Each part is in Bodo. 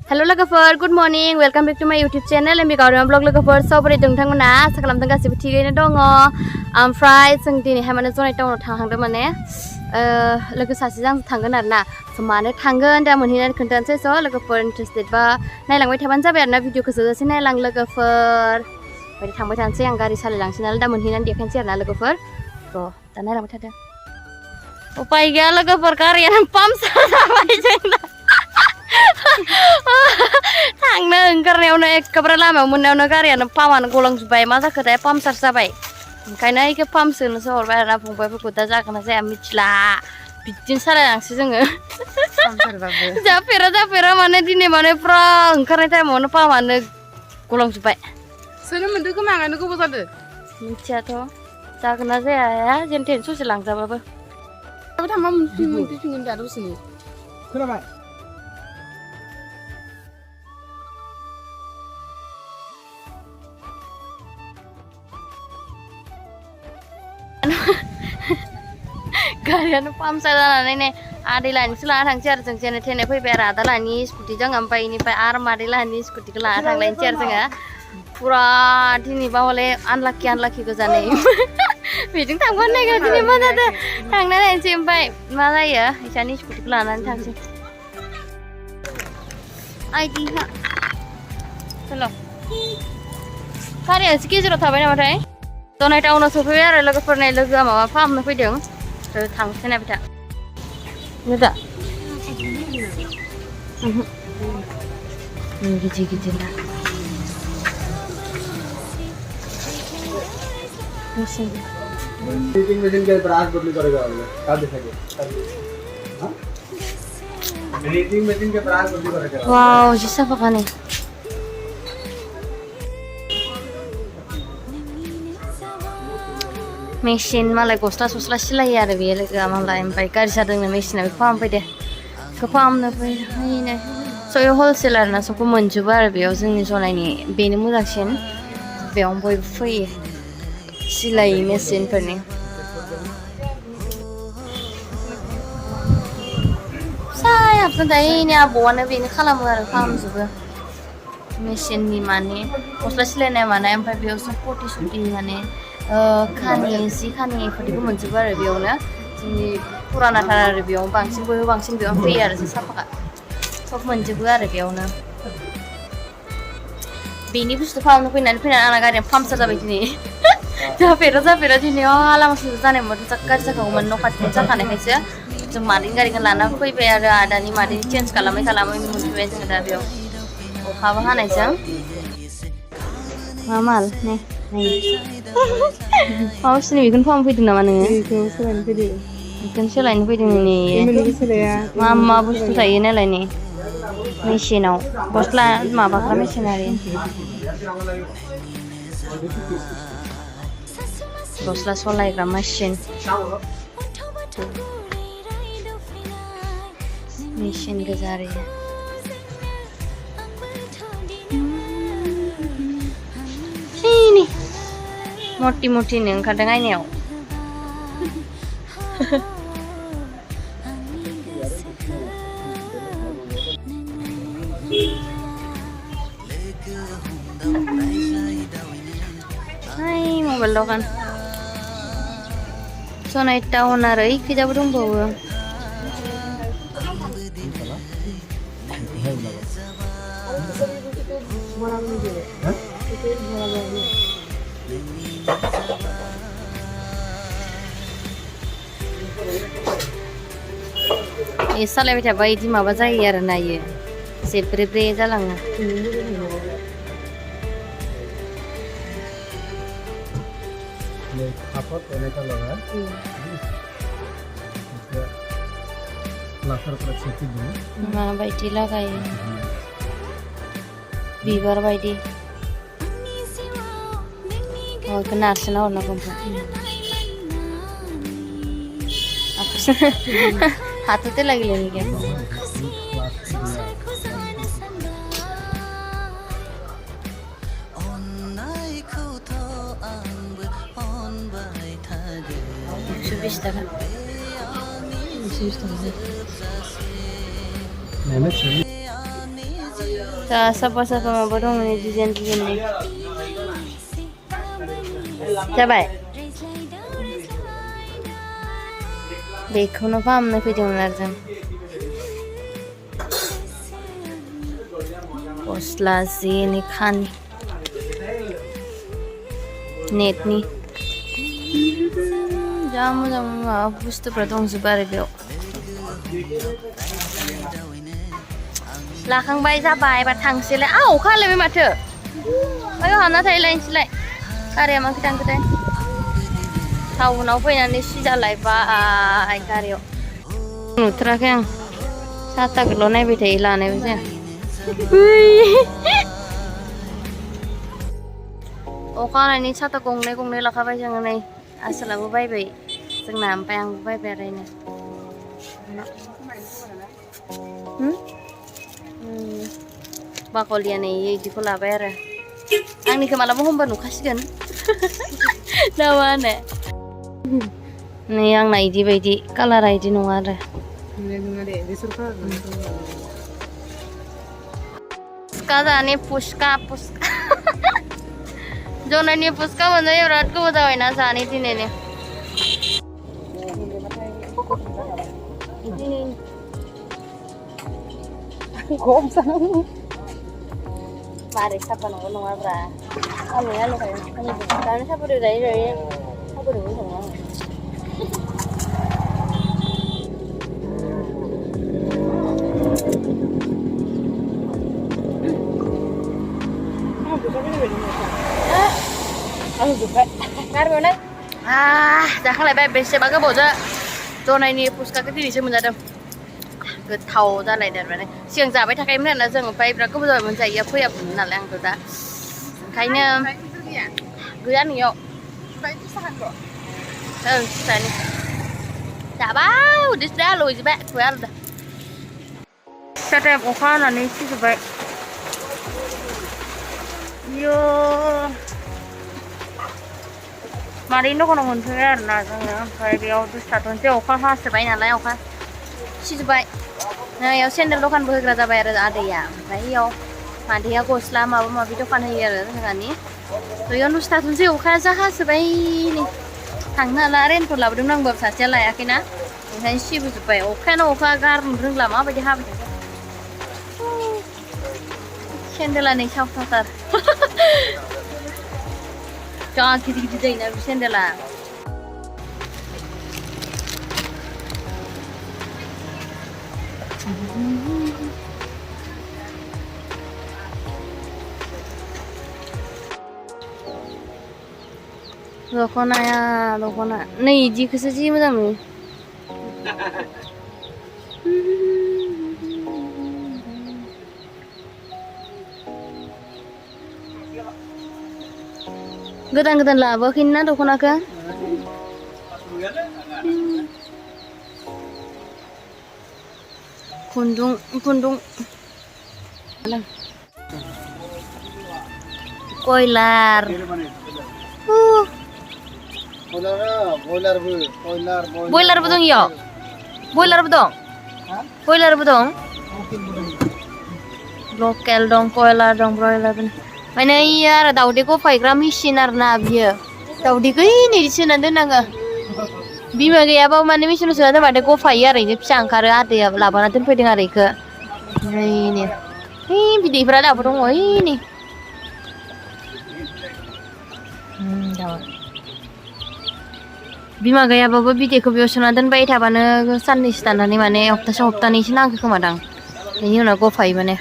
Hello लोगोफोर good morning welcome back to my YouTube channel M.B Gaorema blog लोगोफोर सबोरै नोंथांमोना आसा खालामदों गासिबो थिगैनो दङ ओमफ्राय जों दिनैहाय माने जनाय टाउनाव थांहांदों माने लोगो सासेजों आं थांगोन आरोना मानो थांगोन दा मोनहैनानै खोन्थानोसै स' लोगोफोर इन्टारेस्टेड बा नायलांबाय थाबानो जाबाय आरोना भिडिअखौ जोबजासे नायलां लोगोफोर बायदि थांबाय थानोसै आं गारि सालायलांसै नालाय दा मोनहैनानै देखायनोसै आरोना लोगोफोर र' दा नायलांबाय थादो उपाय गैया लोगोफोर गारियानो पाम्पसार जाबाय जोंना थांनो ओंखारनायावनो एखेबारे लामायाव मोननायावनो गारियानो पाम्पआनो गलांजोब्बाय मा जाखोथाय पाम्पसार जाबाय ओंखायनो इखौ पाम्प सोनोसो हरबाय आरोना फंबायफोरखौ दा जागोन ना जाया मिथिला बिदिनो सालायलांसै जोङो जाफेरा माने दिनै माने फुरा ओंखारनाय टाइमावनो पाम्पआनो गलांजोब्बाय सोनो मोन्दों खोमा आंनो गोबाव जादों मिथियाथ' जागोन ना जाया जेन थेन ससे लांजाबाबो थांबा मोनफिनगोन दा दसेनो खोनाबाय गारियानो पाम्पसार जानानै नै आदै लानिसो लाना थांसै आरो जों जेने थेने फैबाय आरो आदा लानि स्कुटिजों ओमफ्राय बेनिफ्राय आरो मादै लानि स्कुटिखौ लाना थांलायनोसै आरो जोङो फुरा दिनैबा हले आनलाखि गोजानै बेजों थांबानो नायगोन दिनै मा जादों थांना नायनोसै ओमफ्राय मा जायो इसानि स्कुटिखौ लानानै थांसै आइदि हेल' गारिया एसे गेजेराव थाबाय नामाथाय जनाय टाउनाव सफैबाय आरो लोगोफोरनाय लोगोआ माबा फाहामनो फैदों थांसै नायबाय था दा गिदिर ना मीटिंग के प्राइस बदली करेगा क्या दिखाएगा हां मीटिंग के प्राइस बदली करेगा वाव जिसा पकाने मेसिन मालाय गस्ला सिलायो आरो बे लोगोआ मालाय ओमफ्राय गारि जादोंनो मेसिना बेखौ फाहामफैदो बेखौ फाहामनो फैनो सयो हलसेल आरोना सबखौ मोनजोबो आरो बेयाव जोंनि जनायनि बेनो मोजांसिन बेयावनो बयबो फैयो सिलाय मेसिनफोरनि फिसायाबो दायो आबौआनो बेनो खालामो आरो फाहामजोबो मेसिननि माने गस्ला सिलायनाय मानाय ओमफ्राय बेयावसो पटि सटि माने खानि जि खानि बेफोरदिखौ मोनजोबो आरो बेयावनो जोंनि फुरानाथार आरो बेयाव बांसिन बेयावनो फैयो आरो साफाखा सब मोनजोबो आरो बेयावनो बेनि बुस्थु फाहामनो फैनानै आंना गारिया पाम्पसार जाबाय दिनै जाफेरा दिनै लामा ससे जानाय मोनबाथ' गारि जाखागौमोन न' खाथियाव जाखानायखायसो जों मादैनि गारिखौ लाना फैबाय आरो आदानि मादैनि चेन्ज खालामै मोनफैबाय जोङो दा बेयाव अखाबो हानायजों मा माल नै माबासिनो बेखौनो फाहामनो फैदों नामा नोङो बेखौनो सोलायनो फैदों नै मा बुस्थु थायो नालाय नै मेसिनाव गस्ला माबाग्रा मेसिन आरो गस्ला सलायग्रा मेसिन गोजा आरो मटि ओंखारदों आयनायाव मबाइल दखान जनाय टाउन आरो इखैजाबो दंबावो सालायबाय थाबा बिदि माबा जायो आरो नायो जेब्रे जालाङो माबायदि लागायो बिबार बायदि बेखौ नारसोना हरनांगौ हाथोते लगे क्या दा साफा साफा माबा दं नै डिजाइन डिजाइननि जाबाय बेखौनो फाहामनो फैदोंमोन आरो जों गस्ला जेनि खानि नेटनि जा मोजां माबा बुस्थुफ्रा दंजोबो आरो बेयाव लाखांबाय जाबाय एबार थांसैलाय अखा हालायबाय माथो ओयाव हाबना थाहैलायनोसैलाय गारिया माखै थांखोथाय टाउनाव फैनानै सिजालायबाय गारियाव नुथाराखै आं साताखौल' नायबाय थायो लानायबो जाया अखा हानायनि साता गंनै गंनै लाखाबाय जोङो नै आसोलाबो बायबाय जोंना ओमफ्राय आंबो बायबाय आरो बाकलिया नै इदिखौ लाबाय आरो आंनिखौ मालाबा हमबा नुखासिगोन ना मा होनो नै आंना इदि बायदि कालारा इदि नङा आरो फुसका जाने फुसका जनानि फुसका मोनजायो बिराद गोबाव जाबायना जानो दिनैनो मारै साफा नंगौ नङाब्रा आंनि दानो साफादो जायो साफादोबो नङा आं जोब्बाय गारबायावनो जाखांलायबाय बेसेबा गोबावजों जनायनि फुसकाखौ दिनैसो मोनजादों गोथाव जालायदों माने सिगां जाबाय थाखायोमोन आरोना जों ओमफ्राय बिराद गोबाव जाबाय मोनजायैया फैयामोन नालाय आंथ' दा ओंखायनो गैया नोंयाव ओं फिसानि जाबाय उदैसो आलौजोब्बाय खुया आलौदों टाइम अखा हानानै सिजोब्बाय इयो मादै दखानाव मोनफैबाय आरोना जोङो ओमफ्राय बेयाव दुस्थाथ'नोसै अखा हासोबाय नालाय अखा सिजोब्बाय इयाव सेन्देल दखानबो होग्रा जाबाय आरो आदैया ओमफ्राय इयाव मादैया गस्ला माबा माबि दखान होयो आरो जोंहानि बेयाव दुस्थाथ'नोसै अखाया जा हासोबाय नै थांनो हाला रेनकट लाबोदोंमोन आंबो सासेया लायाखैना ओंखायनो सिबोजोब्बाय अखायानो अखा गारनो रोंला माबायदि हाबाय थायो सेन्देला नै साफाथार जा गिदिर गिदिर जायोना बे सेन्देला दख'ना नै इदिखौसो जि मोजां नुयो गोदान गोदान लाबोआखैना दख'नाखौ खुन्दुं कयलार बयलारबो दं इयाव बयलारबो दं लकेल दं कयलार दं ब्रयलार दं माने इयो आरो दाउदै गफायग्रा मेचिन आरोना बियो दाउदैखौ नै सोनानै दोननाङो बिमा गैयाबाबो माने मेचिनाव सोना दोनबाथाय गफायो आरो इनो फिसा ओंखारो आदैया लाबोना दोनफैदों आरो इखौ नै बिदैफ्रा दाबो दङ नै बिमा गैयाबाबो बिदैखौ बेयाव सोना दोनबाय थाबानो साननैसो थानानै माने हप्तानैसो नांगौ खोमादां बेनि उनाव गफायो माने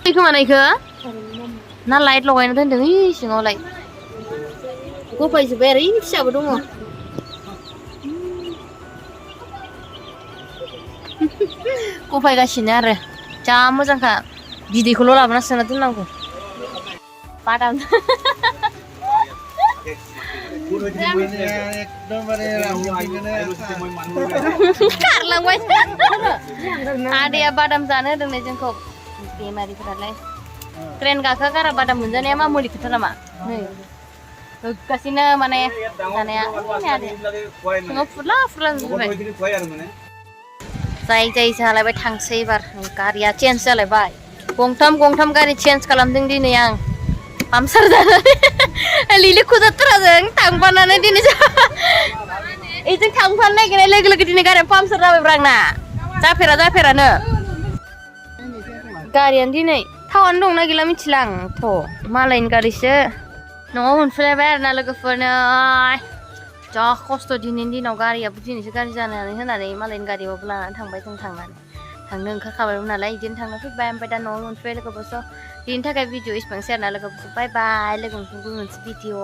खोमानायखौ ना लाइट लगायना दोनदों ओइ सिङावलाय गफायजोब्बाय आरो ओइ फिसाबो दङ गफायगासिनो आरो जा मोजांखा बिदैखौल' लाबोना सोना दोननांगौ बादाम खारलांबाय आदैया बादाम जानो होदों जोंखौ बेमारिफोरालाय ट्रेन गाखो गारा बादाम मोनजानाया मा मुलि खोथा नामा नै होगासिनो माने जानाया फुरला फुरला जाजोब्बाय जाय जाय जालायबाय थांसै एबार गारिया चेन्ज जालायबाय गंथाम गारि चेन्ज खालामदों दिनै आं पामसार जानानै लिलि खुजात्राजों थांफानानै दिनै इजों थांफानो नागिरनाय लोगो लोगो दिनै गारिया पामसार जाबायब्रा आंना जाफेरानो गारियानो दिनै थावानो दंना गैला मिथिला आंथ' मालायनि गारिसो न'आव मोनफैलायबाय आरोना लोगोफोरनो जा खस्थ' दिनैनि दिनाव गारियाबो दिनैसो गाज्रि जानानै होनानै मालायनि गारियावबो लानानै थांबाय जों थांनो ओंखारखाबायमोन नालाय बिदिनो थांनो फैबाय ओमफ्राय दा न'आव मोनफैबाय लोगोफोर स' बिनि थाखाय भिडिअ इसिबांसै आरोना लोगोफोर बाय बाय लोगो मोनसे भिडिअ